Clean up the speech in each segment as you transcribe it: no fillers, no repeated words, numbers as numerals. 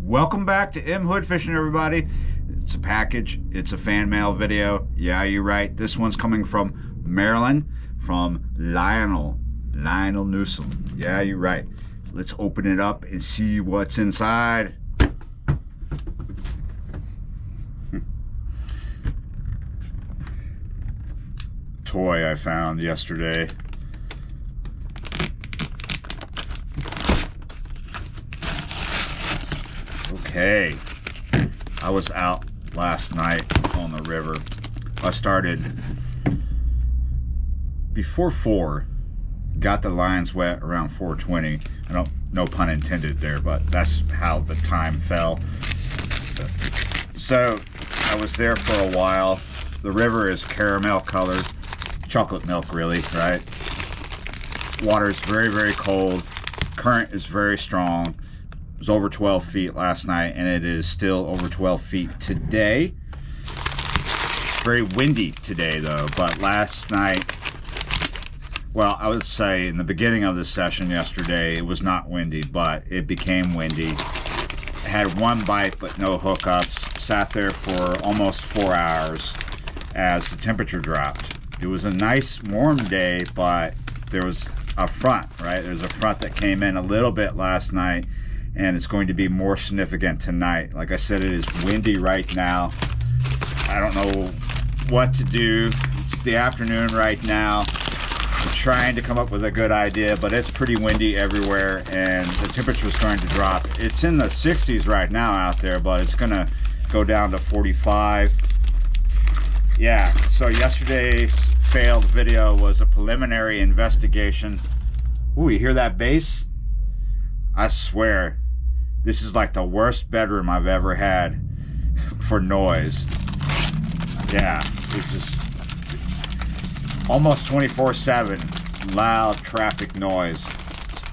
Welcome back to M Hood Fishing, everybody. It's a package. It's a fan mail video. Yeah, you're right. This one's coming from Maryland, from Lionel Newsom. Yeah, you're right. Let's open it up and see what's inside. Toy I found yesterday. Okay, I was out last night on the river. I started before 4, got the lines wet around 4:20. I don't, no pun intended there, but that's how the time fell. So I was there for a while. The river is caramel colored, chocolate milk really, right? Water is very, very cold. Current is very strong. It was over 12 feet last night, and it is still over 12 feet today. Very windy today though, but last night, well, I would say in the beginning of the session yesterday, it was not windy, but it became windy. Had one bite but no hookups. Sat there for almost 4 hours as the temperature dropped. It was a nice warm day, but there was a front, right? There's a front that came in a little bit last night, and it's going to be more significant tonight. Like I said, it is windy right now. I don't know what to do. It's the afternoon right now. I'm trying to come up with a good idea, but it's pretty windy everywhere, and the temperature is going to drop. It's in the 60s right now out there, but it's gonna go down to 45. Yeah, so yesterday's failed video was a preliminary investigation. Ooh, you hear that bass? I swear, this is like the worst bedroom I've ever had for noise. Yeah, it's just almost 24/7 loud traffic noise.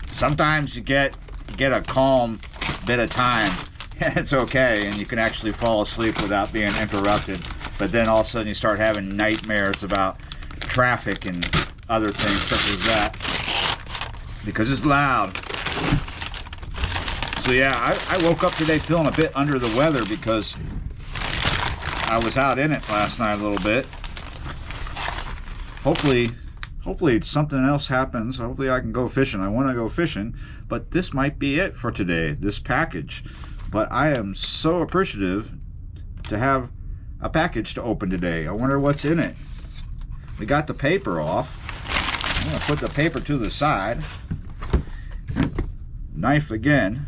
Sometimes you get a calm bit of time and it's okay, and you can actually fall asleep without being interrupted. But then all of a sudden you start having nightmares about traffic and other things such as that because it's loud. So yeah, I woke up today feeling a bit under the weather because I was out in it last night a little bit. Hopefully something else happens. Hopefully I can go fishing. I want to go fishing, but this might be it for today, this package. But I am so appreciative to have a package to open today. I wonder what's in it. We got the paper off. I'm going to put the paper to the side. Knife again.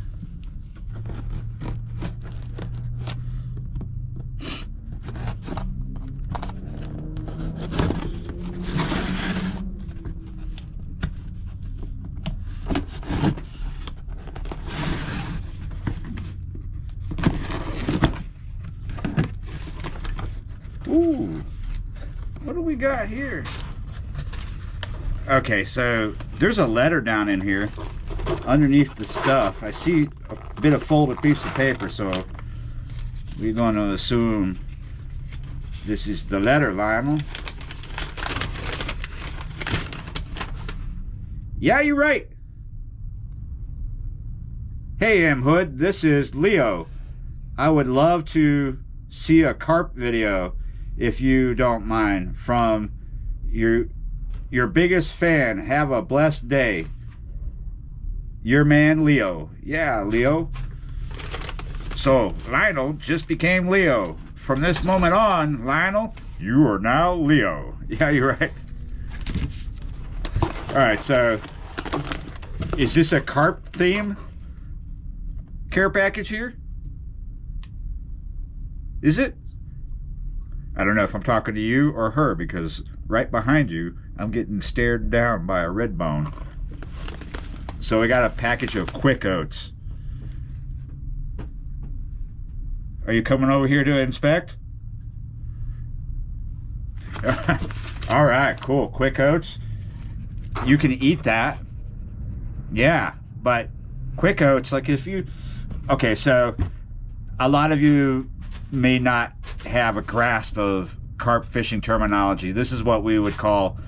Ooh, what do we got here? Okay, so there's a letter down in here underneath the stuff. I see a bit of folded piece of paper, so we're going to assume this is the letter, Lionel. Yeah, you're right. Hey, M Hood, this is Leo. I would love to see a carp video, if you don't mind, from your biggest fan. Have a blessed day. Your man, Leo. Yeah, Leo. So, Lionel just became Leo. From this moment on, Lionel, you are now Leo. Yeah, you're right. Alright, so, is this a carp theme care package here? Is it? I don't know if I'm talking to you or her, because right behind you, I'm getting stared down by a red bone. So we got a package of Quick Oats. Are you coming over here to inspect? All right, cool. Quick Oats. You can eat that. Yeah, but Quick Oats, like if you... Okay, so a lot of you may not have a grasp of carp fishing terminology. This is what we would call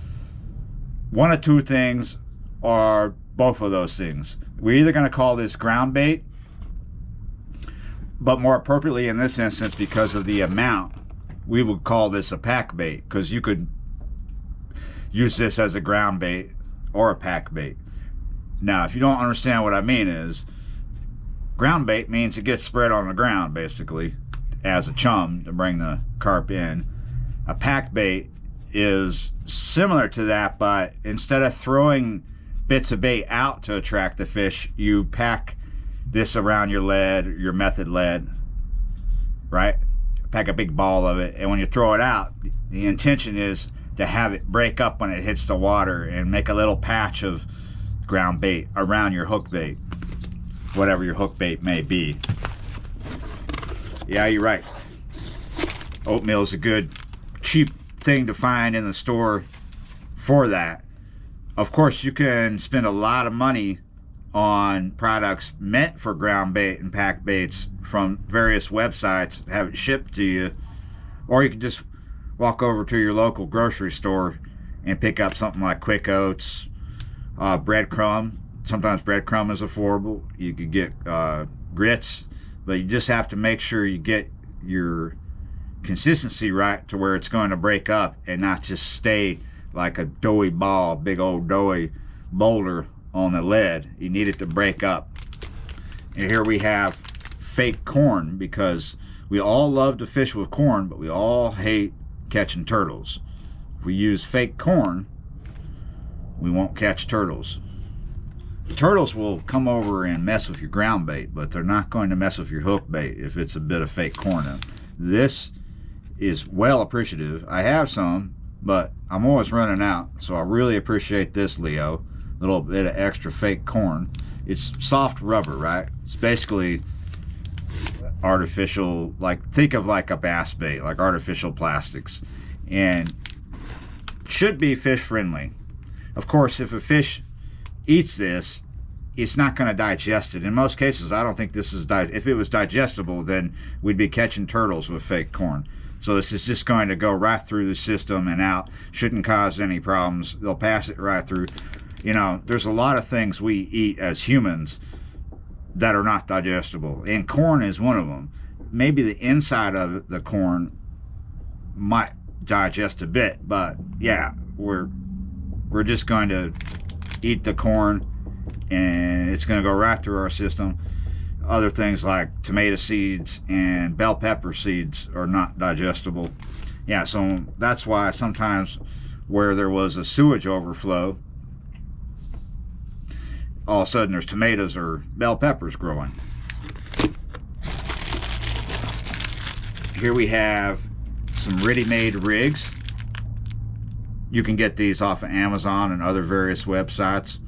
one of two things, or both of those things. We're either going to call this ground bait, But more appropriately in this instance, because of the amount, we would call this a pack bait, because you could use this as a ground bait or a pack bait. Now, if you don't understand what I mean, is ground bait means it gets spread on the ground basically as a chum to bring the carp in. A pack bait is similar to that, but instead of throwing bits of bait out to attract the fish, you pack this around your lead, your method lead, right? Pack a big ball of it, and when you throw it out, the intention is to have it break up when it hits the water and make a little patch of ground bait around your hook bait, whatever your hook bait may be. Yeah, you're right. Oatmeal is a good, cheap thing to find in the store for that. Of course, you can spend a lot of money on products meant for ground bait and pack baits from various websites, have it shipped to you, or you can just walk over to your local grocery store and pick up something like Quick Oats, breadcrumb. Sometimes breadcrumb is affordable. You could get grits, but you just have to make sure you get your consistency right to where it's going to break up and not just stay like a doughy ball, big old doughy boulder on the lead. You need it to break up. And here we have fake corn, because we all love to fish with corn, but we all hate catching turtles. If we use fake corn, we won't catch turtles. The turtles will come over and mess with your ground bait, but they're not going to mess with your hook bait if it's a bit of fake corn in. This is well appreciative. I have some, but I'm always running out, so I really appreciate this, Leo. A little bit of extra fake corn. It's soft rubber, right? It's basically artificial, like, think of like a bass bait, like artificial plastics, and should be fish friendly. Of course, if a fish eats this, it's not going to digest it. In most cases, I don't think this is if it was digestible, then we'd be catching turtles with fake corn. So this is just going to go right through the system and out. Shouldn't cause any problems. They'll pass it right through. You know, there's a lot of things we eat as humans that are not digestible, and corn is one of them. Maybe the inside of the corn might digest a bit, but yeah, we're just going to eat the corn and it's going to go right through our system. Other things like tomato seeds and bell pepper seeds are not digestible. Yeah, so that's why sometimes where there was a sewage overflow, all of a sudden there's tomatoes or bell peppers growing. Here we have some ready-made rigs. You can get these off of Amazon and other various websites.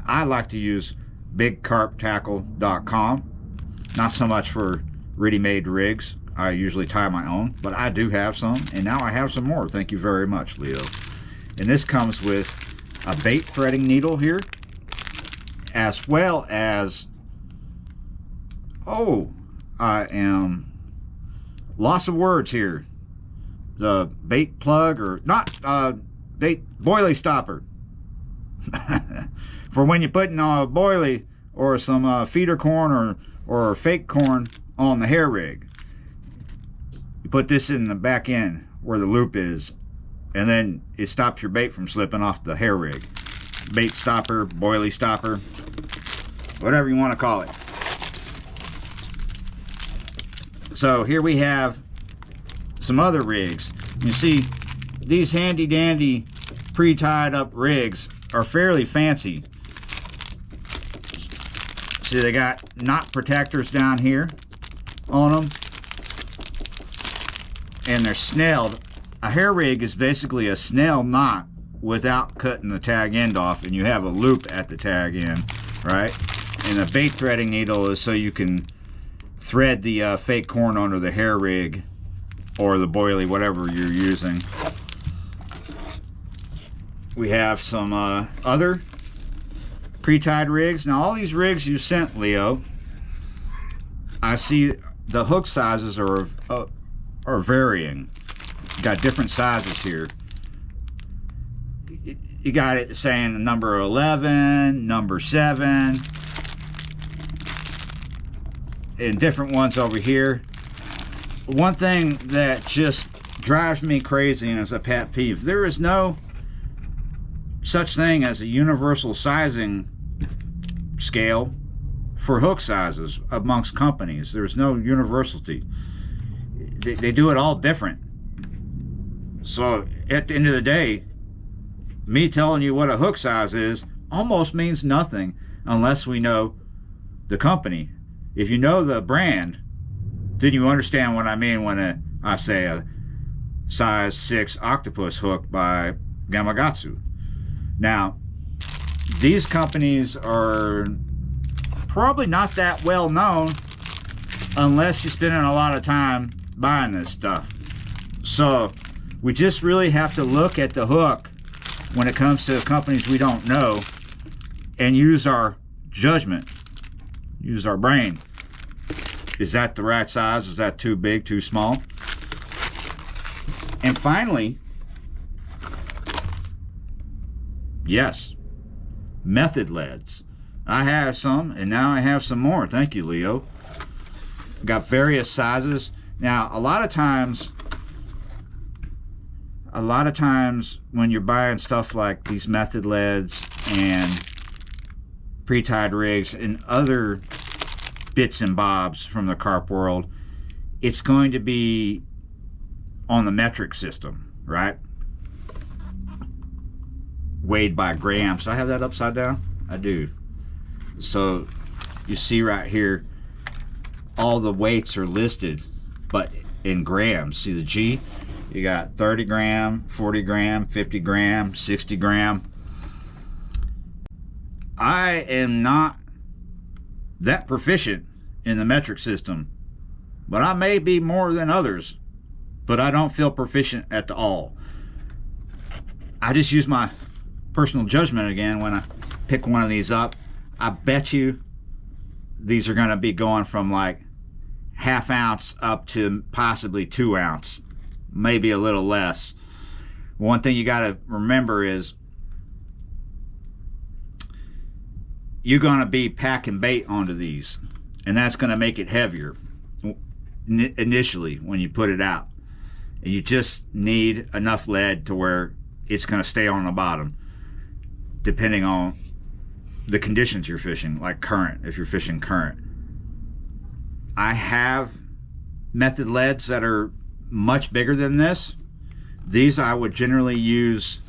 I like to use bigcarptackle.com. Not so much for ready-made rigs. I usually tie my own, but I do have some, and now I have some more. Thank you very much, Leo. And this comes with a bait threading needle here, as well as, oh, I am loss of words here. The bait plug, or not, bait boilie stopper. For when you're putting a boilie or some feeder corn or fake corn on the hair rig. You put this in the back end where the loop is, and then it stops your bait from slipping off the hair rig. Bait stopper, boilie stopper, whatever you want to call it. So here we have some other rigs. You see, these handy dandy pre-tied up rigs are fairly fancy. See, they got knot protectors down here on them, and they're snelled. A hair rig is basically a snell knot without cutting the tag end off, and you have a loop at the tag end, right? And a bait threading needle is so you can thread the fake corn under the hair rig or the boilie, whatever you're using. We have some other pre-tied rigs. Now all these rigs you sent, Leo, I see the hook sizes are varying. You got different sizes here. You got it saying number 11, number 7. and different ones over here. One thing that just drives me crazy and is a pet peeve, there is no such thing as a universal sizing scale for hook sizes amongst companies. There's no universality. They do it all different. So at the end of the day, me telling you what a hook size is almost means nothing unless we know the company. If you know the brand, then you understand what I mean when I say a size 6 octopus hook by Gamakatsu. Now, these companies are probably not that well known unless you're spending a lot of time buying this stuff. So we just really have to look at the hook when it comes to companies we don't know and use our judgment, use our brain. Is that the right size? Is that too big, too small? And finally, yes, method leads. I have some, and now I have some more. Thank you, Leo. Got various sizes. Now, a lot of times when you're buying stuff like these method leads and pre-tied rigs and other bits and bobs from the carp world, it's going to be on the metric system, right? Weighed by grams. Do I have that upside down? I do. So you see right here, all the weights are listed, but in grams. See the G? You got 30 gram, 40 gram, 50 gram, 60 gram. I am not that proficient in the metric system, but I may be more than others, but I don't feel proficient at all. I just use my personal judgment again when I pick one of these up. I bet you these are going to be going from like ½ ounce up to possibly 2 ounce, maybe a little less. One thing you got to remember is you're going to be packing bait onto these, and that's going to make it heavier initially when you put it out. And you just need enough lead to where it's going to stay on the bottom, depending on the conditions you're fishing, like current, if you're fishing current. I have method leads that are much bigger than this. These I would generally use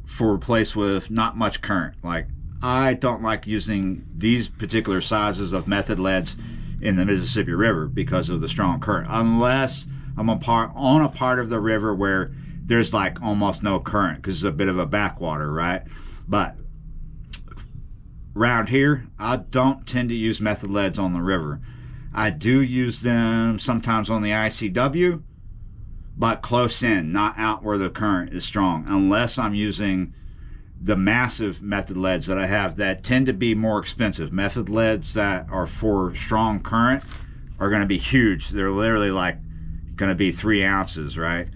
for a place with not much current. Like, I don't like using these particular sizes of method leads in the Mississippi River because of the strong current, unless I'm on a part of the river where there's like almost no current because it's a bit of a backwater, right? But around here, I don't tend to use method leads on the river. I do use them sometimes on the ICW, but close in, not out where the current is strong, unless I'm using the massive method leads that I have that tend to be more expensive. Method leads that are for strong current are going to be huge. They're literally like going to be 3 ounces, right?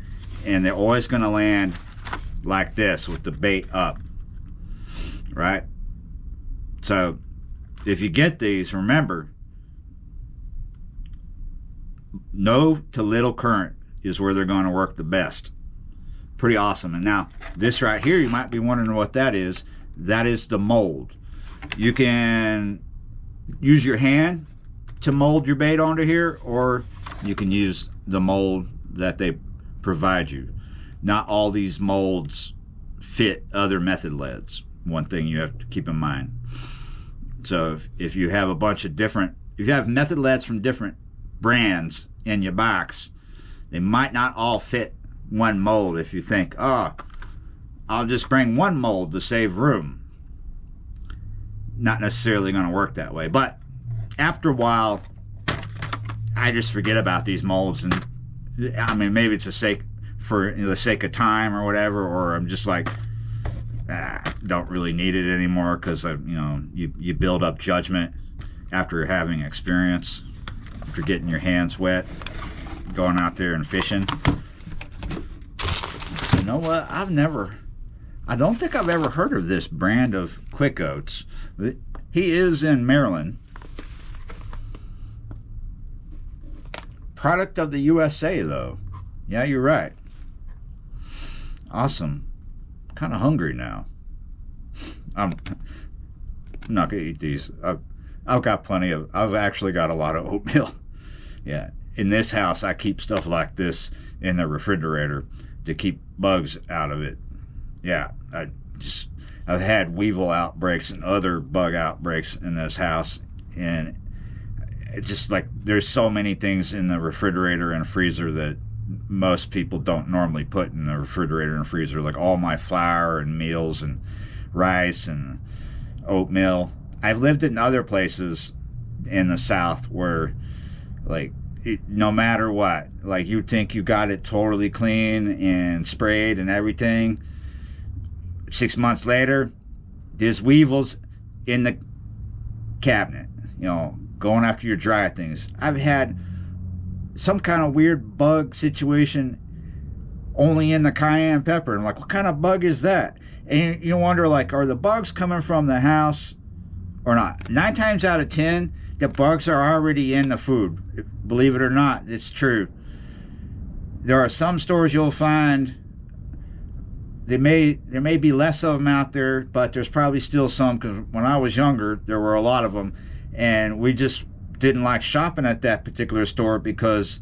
And they're always going to land like this with the bait up, right? So if you get these, remember, no to little current is where they're going to work the best. Pretty awesome. And now this right here, you might be wondering what that is. That is the mold. You can use your hand to mold your bait onto here, or you can use the mold that they provide you. Not all these molds fit other method leads. One thing you have to keep in mind. So if you have a bunch of different, if you have method leads from different brands in your box, they might not all fit one mold. If you think, oh, I'll just bring one mold to save room, not necessarily going to work that way. But after a while, I just forget about these molds, and I mean, maybe it's for the sake of time or whatever, or I'm just like, don't really need it anymore, because you build up judgment after having experience, after getting your hands wet, going out there and fishing. You know what? I don't think I've ever heard of this brand of Quick Oats. He is in Maryland. product of the USA, though. Yeah, you're right. Awesome. Kind of hungry now. I'm not gonna eat these. I've got plenty of. I've actually got a lot of oatmeal. Yeah. In this house, I keep stuff like this in the refrigerator to keep bugs out of it. Yeah, I've had weevil outbreaks and other bug outbreaks in this house, and it just like there's so many things in the refrigerator and freezer that most people don't normally put in the refrigerator and freezer, like all my flour and meals and rice and oatmeal. I've lived in other places in the South where, like, no matter what, like, you think you got it totally clean and sprayed and everything. 6 months later, there's weevils in the cabinet, you know, going after your dry things. I've had some kind of weird bug situation only in the cayenne pepper. I'm like, what kind of bug is that? And you wonder, like, are the bugs coming from the house or not? 9 times out of 10, the bugs are already in the food. Believe it or not, it's true. There are some stores you'll find, there may be less of them out there, but there's probably still some, because when I was younger, there were a lot of them, and we just didn't like shopping at that particular store because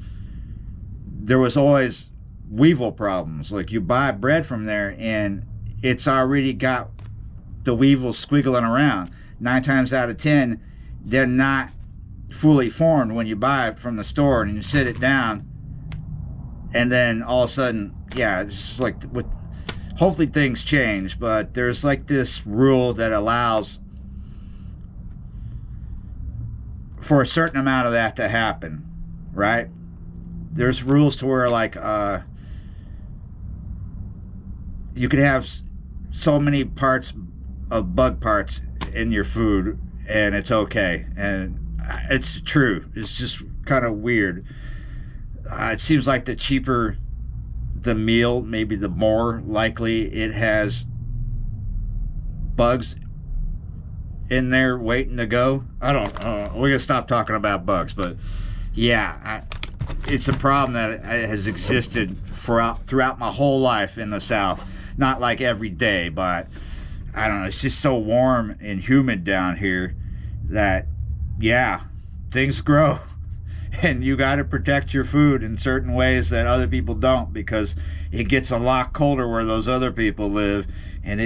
there was always weevil problems. Like, you buy bread from there and it's already got the weevils squiggling around. 9 times out of 10, they're not fully formed when you buy it from the store, and you sit it down, and then all of a sudden, yeah, it's just like, hopefully things change, but there's like this rule that allows for a certain amount of that to happen, right? There's rules to where, like, you could have so many parts of bug parts in your food and it's okay, and it's true. It's just kind of weird. It seems like the cheaper the meal, maybe the more likely it has bugs in there waiting to go. I don't know. We're gonna stop talking about bugs, but yeah, it's a problem that has existed throughout my whole life in the South. Not like every day, but I don't know, it's just so warm and humid down here that, yeah, things grow. And you got to protect your food in certain ways that other people don't, because it gets a lot colder where those other people live. And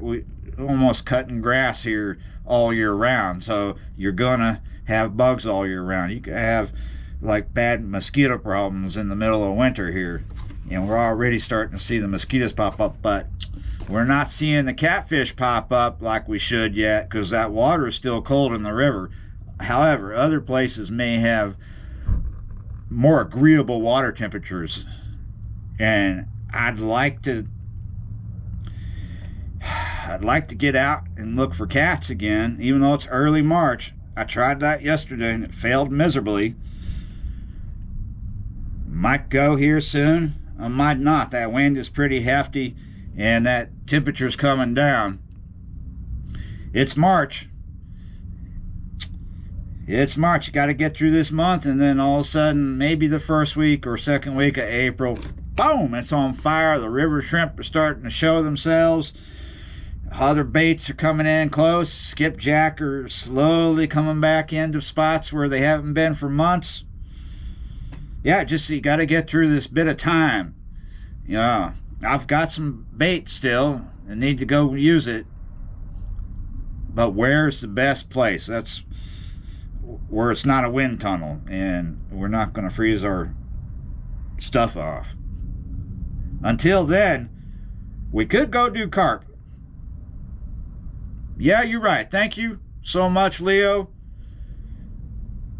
we almost cutting grass here all year round. So you're going to have bugs all year round. You could have like bad mosquito problems in the middle of winter here. And we're already starting to see the mosquitoes pop up, but we're not seeing the catfish pop up like we should yet, because that water is still cold in the river. However, other places may have more agreeable water temperatures, and I'd like to get out and look for cats again, even though it's early March. I tried that yesterday and it failed miserably. Might go here soon. I might not. That wind is pretty hefty and that temperature's coming down. It's March. It's March. You got to get through this month, and then all of a sudden, maybe the first week or second week of April, boom, it's on fire. The river shrimp are starting to show themselves. Other baits are coming in close. Skipjack are slowly coming back into spots where they haven't been for months. Yeah, just you got to get through this bit of time. Yeah, I've got some bait still and need to go use it. But where's the best place? That's where it's not a wind tunnel and we're not going to freeze our stuff off. Until then, we could go do carp. Yeah, you're right. Thank you so much, Leo.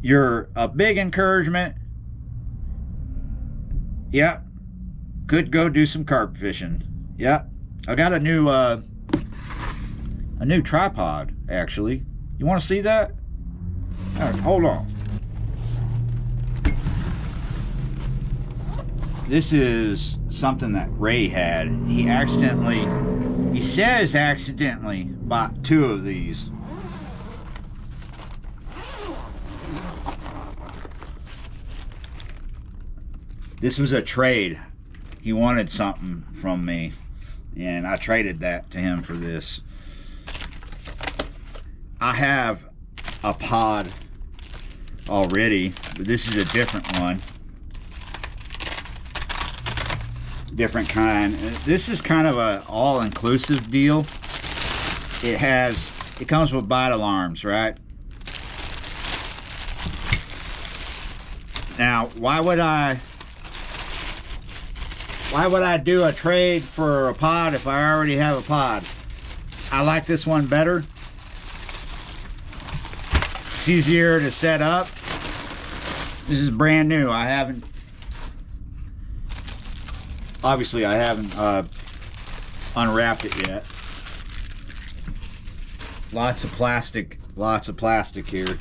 You're a big encouragement. Yeah, could go do some carp fishing. Yeah, I got a new tripod, actually. You want to see that? All right, hold on. This is something that Ray had. He says accidentally bought 2 of these. This was a trade. He wanted something from me, and I traded that to him for this. I have a pod already, but this is a different one. Different kind. This is kind of a all-inclusive deal. It comes with bite alarms, right? Now, why would I do a trade for a pod if I already have a pod? I like this one better. It's easier to set up. This is brand new. Obviously I haven't unwrapped it yet. Lots of plastic here.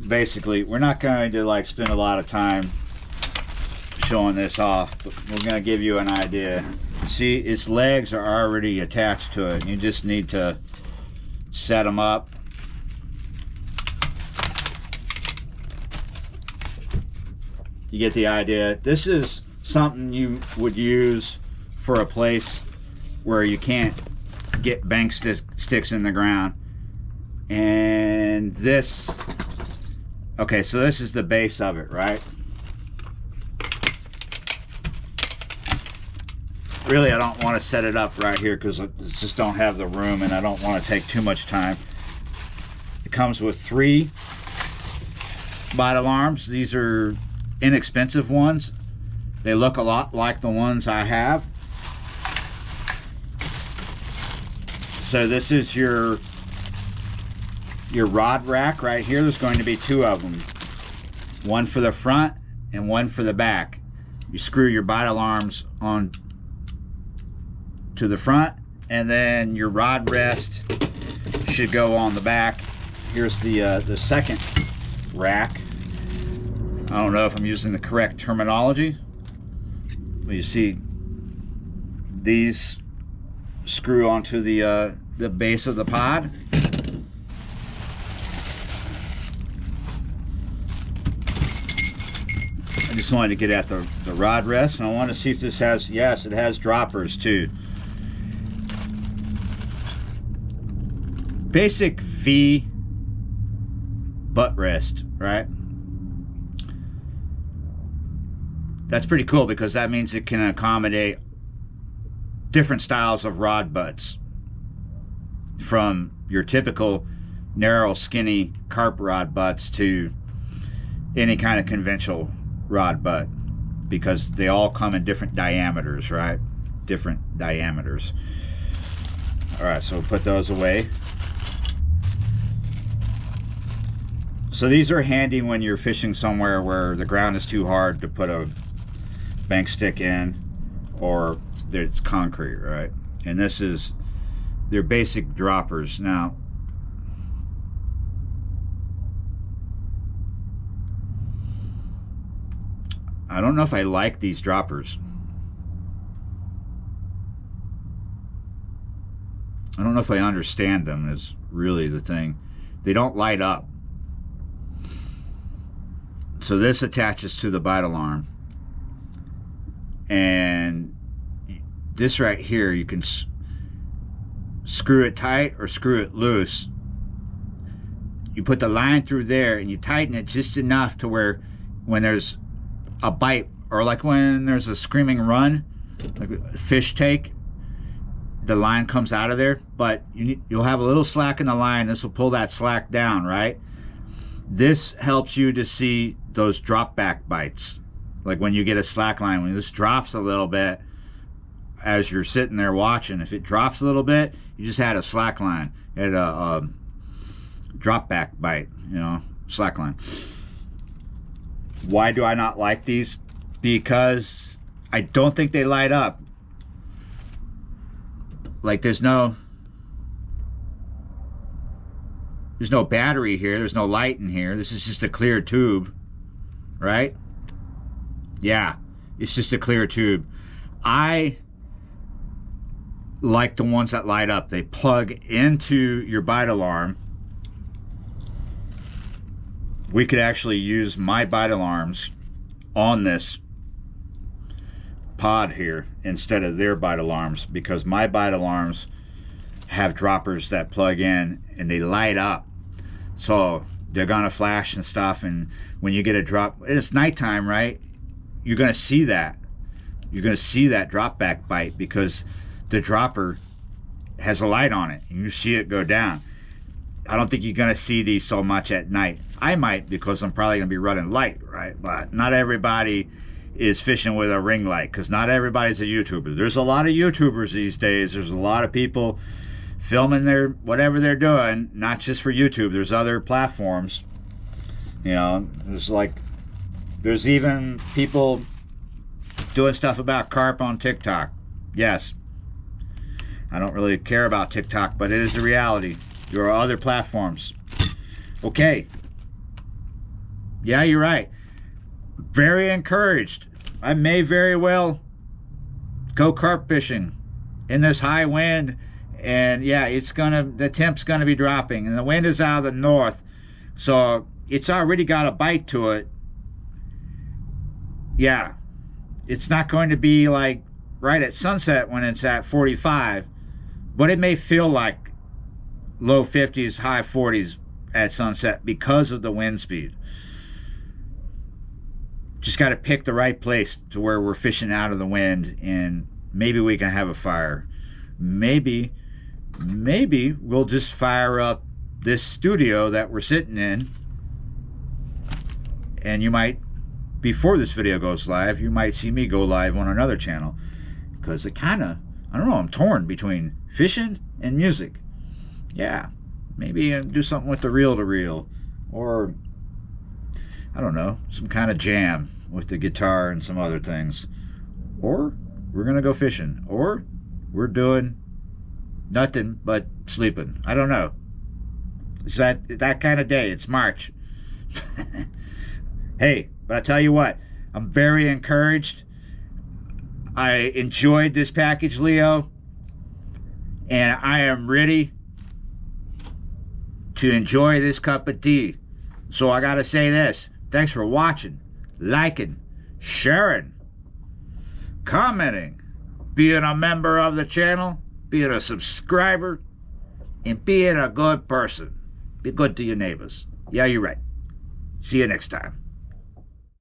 Basically, we're not going to like spend a lot of time showing this off, but we're going to give you an idea. See, its legs are already attached to it. You just need to set them up. You get the idea. This is something you would use for a place where you can't get bank sticks in the ground. And this, okay, so this is the base of it, right? Really, I don't want to set it up right here because I just don't have the room and I don't want to take too much time. It comes with 3 bite alarms. These are inexpensive ones. They look a lot like the ones I have. So this is your rod rack right here. There's going to be 2 of them. One for the front and one for the back. You screw your bite alarms on to the front, and then your rod rest should go on the back. Here's the second rack. I don't know if I'm using the correct terminology, but you see these screw onto the base of the pod. I just wanted to get at the rod rest, and I want to see if this has, yes, it has droppers too. Basic V butt rest, right? That's pretty cool because that means it can accommodate different styles of rod butts, from your typical narrow, skinny carp rod butts to any kind of conventional rod butt, because they all come in different diameters, right? Different diameters. All right, so we'll put those away. So these are handy when you're fishing somewhere where the ground is too hard to put a bank stick in, or it's concrete, right? And this is, they're basic droppers. Now, I don't know if I like these droppers. I don't know if I understand them, is really the thing. They don't light up. So this attaches to the bite alarm, and this right here, you can screw it tight or screw it loose. You put the line through there and you tighten it just enough to where when there's a bite, or like when there's a screaming run, like a fish take, the line comes out of there, but you'll have a little slack in the line. This will pull that slack down, right? This helps you to see those drop back bites. Like when you get a slack line, when this drops a little bit as you're sitting there watching, if it drops a little bit, you just had a slack line. You had a drop back bite, you know, slack line. Why do I not like these? Because I don't think they light up. Like there's no battery here, there's no light in here. This is just a clear tube, right? Yeah, it's just a clear tube. I like the ones that light up. They plug into your bite alarm. We could actually use my bite alarms on this pod here instead of their bite alarms, because my bite alarms have droppers that plug in and they light up, so they're gonna flash and stuff. And when you get a drop, and it's nighttime, right, you're gonna see that. You're gonna see that drop back bite because the dropper has a light on it and you see it go down. I don't think you're gonna see these so much at night. I might, because I'm probably gonna be running light, right? But not everybody is fishing with a ring light, because not everybody's a YouTuber. There's a lot of YouTubers these days. There's a lot of people filming their whatever they're doing, not just for YouTube. There's other platforms. You know, there's even people doing stuff about carp on TikTok. Yes, I don't really care about TikTok, but it is a reality. There are other platforms. Okay. Yeah, you're right. Very encouraged. I may very well go carp fishing in this high wind, and yeah, the temp's gonna be dropping, and the wind is out of the north, so it's already got a bite to it. Yeah, it's not going to be like right at sunset when it's at 45, but it may feel like low 50s, high 40s at sunset because of the wind speed. Just got to pick the right place to where we're fishing out of the wind, and maybe we can have a fire. Maybe we'll just fire up this studio that we're sitting in, and you might, before this video goes live, you might see me go live on another channel, because it kind of, I don't know, I'm torn between fishing and music. Yeah, maybe do something with the reel-to-reel, or I don't know, some kind of jam with the guitar and some other things. Or we're gonna go fishing, or we're doing nothing but sleeping. I don't know. It's that kind of day. It's March. Hey, but I tell you what, I'm very encouraged. I enjoyed this package, Leo, and I am ready to enjoy this cup of tea. So I gotta say this: thanks for watching, liking, sharing, commenting, being a member of the channel, being a subscriber, and being a good person. Be good to your neighbors. Yeah, you're right. See you next time.